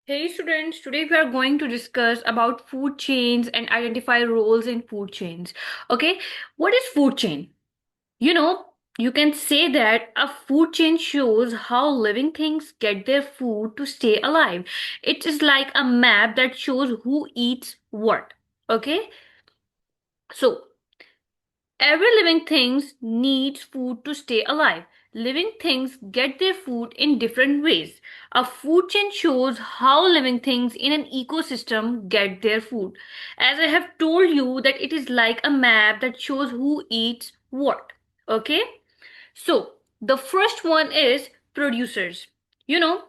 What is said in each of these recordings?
Hey students, today we are going to discuss about food chains and identify roles in food chains. Okay, what is food chain? You know, you can say that a food chain shows how living things get their food to stay alive. It is like a map that shows who eats what. Okay, so every living thing needs food to stay alive. Living things get their food in different ways. A food chain shows how living things in an ecosystem get their food. As I have told you that it is like a map that shows who eats what. Okay? So, the first one is producers. You know,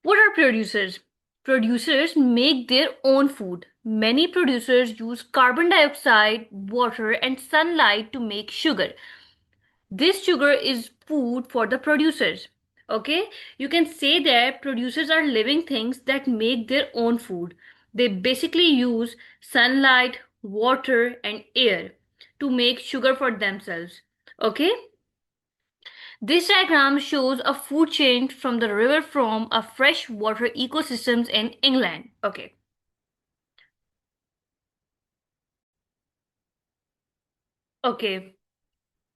what are producers? Producers make their own food. Many producers use carbon dioxide, water, and sunlight to make sugar. This sugar is food for the producers. Okay? You can say that producers are living things that make their own food. They basically use sunlight, water, and air to make sugar for themselves. Okay? This diagram shows a food chain from the river from a freshwater ecosystems in England. Okay. Okay.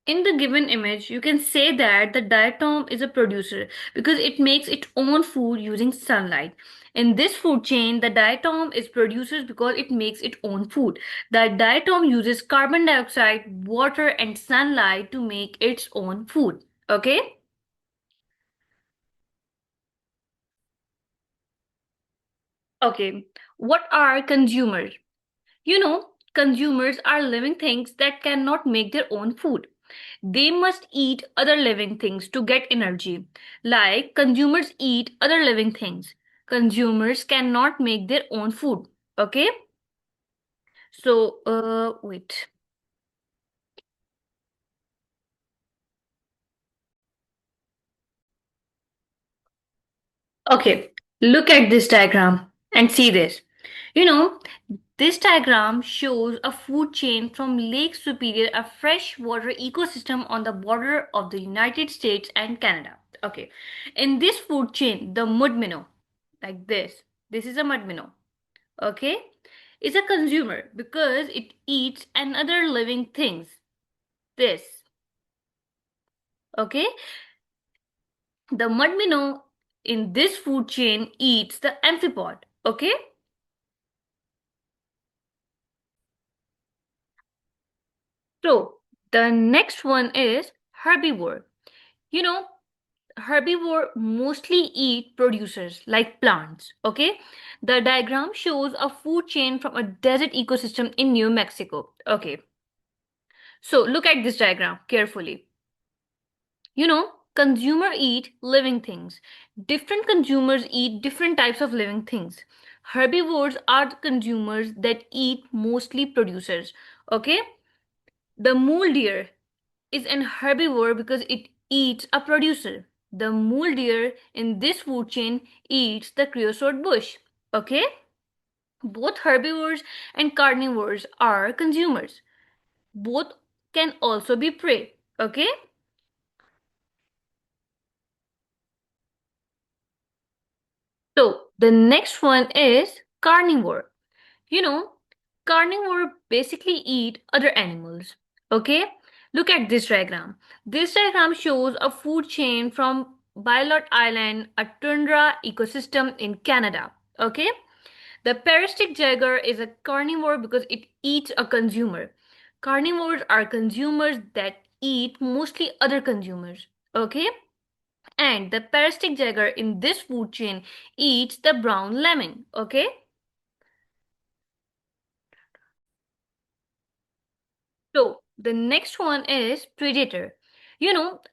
In the given image, you can say that the diatom is a producer because it makes its own food using sunlight. In this food chain, the diatom is producers because it makes its own food. The diatom uses carbon dioxide, water, and sunlight to make its own food. Okay? Okay. What are consumers? Consumers are living things that cannot make their own food. They must eat other living things to get energy. Like consumers eat other living things. Consumers cannot make their own food. Okay? So, wait. Okay, look at this diagram and see this. You know, this diagram shows a food chain from Lake Superior, a freshwater ecosystem on the border of the United States and Canada. Okay, in this food chain, the mud minnow, like this is a mud minnow, okay, is a consumer because it eats another living things. This, okay, the mud minnow in this food chain eats the amphipod, okay. So the next one is herbivore. You know, herbivore mostly eat producers like plants. Okay, the diagram shows a food chain from a desert ecosystem in New Mexico. Okay, so look at this diagram carefully. Consumer eat living things. Different consumers eat different types of living things. Herbivores are the consumers that eat mostly producers. Okay, the mule deer is an herbivore because it eats a producer. The mule deer in this food chain eats the creosote bush. Okay? Both herbivores and carnivores are consumers. Both can also be prey. Okay? So the next one is carnivore. You know, carnivore basically eat other animals. Okay? Look at this diagram. This diagram shows a food chain from Bylot Island, a tundra ecosystem in Canada. Okay? The parasitic jaguar is a carnivore because it eats a consumer. Carnivores are consumers that eat mostly other consumers. Okay? And the parasitic jaguar in this food chain eats the brown lemon. Okay? So the next one is predator.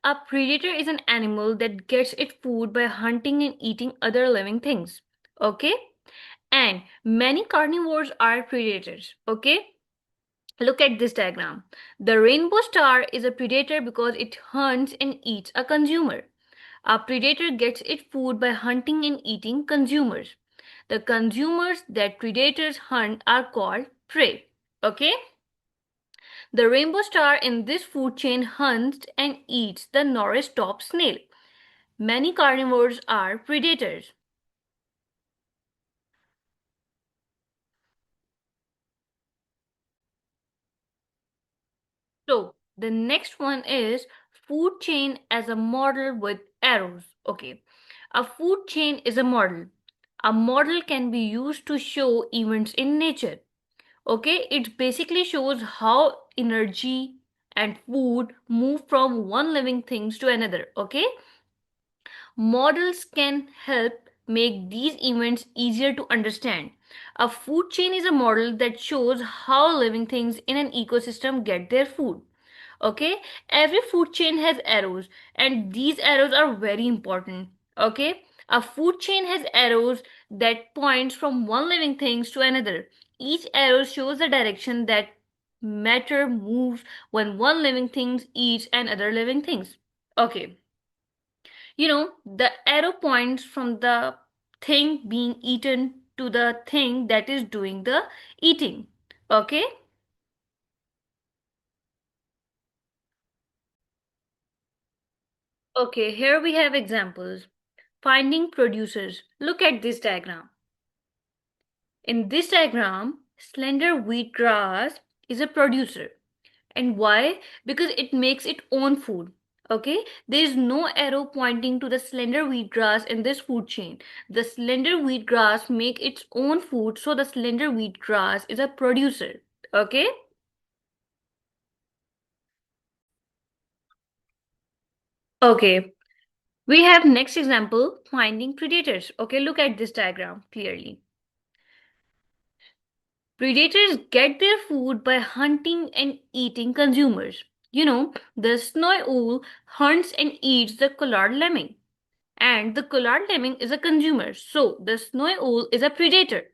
A predator is an animal that gets its food by hunting and eating other living things. Okay? And many carnivores are predators. Okay? Look at this diagram. The rainbow star is a predator because it hunts and eats a consumer. A predator gets its food by hunting and eating consumers. The consumers that predators hunt are called prey. Okay? The rainbow star in this food chain hunts and eats the Norris top snail. Many carnivores are predators. The next one is food chain as a model with arrows. Okay. A food chain is a model. A model can be used to show events in nature. Okay. It basically shows how energy and food move from one living things to another. Okay. Models can help make these events easier to understand. A food chain is a model that shows how living things in an ecosystem get their food. Okay, every food chain has arrows, and these arrows are very important. Okay, a food chain has arrows that points from one living things to another. Each arrow shows the direction that matter moves when one living thing eats another living things. Okay, the arrow points from the thing being eaten to the thing that is doing the eating. Okay. Okay, here we have examples. Finding producers. Look at this diagram. In this diagram, slender wheatgrass is a producer. And why? Because it makes its own food. Okay, there is no arrow pointing to the slender wheatgrass in this food chain. The slender wheatgrass make its own food, so the slender wheatgrass is a producer. Okay. Okay, we have next example, finding predators. Okay, look at this diagram clearly. Predators get their food by hunting and eating consumers. The snowy owl hunts and eats the collared lemming, and the collared lemming is a consumer. So the snowy owl is a predator.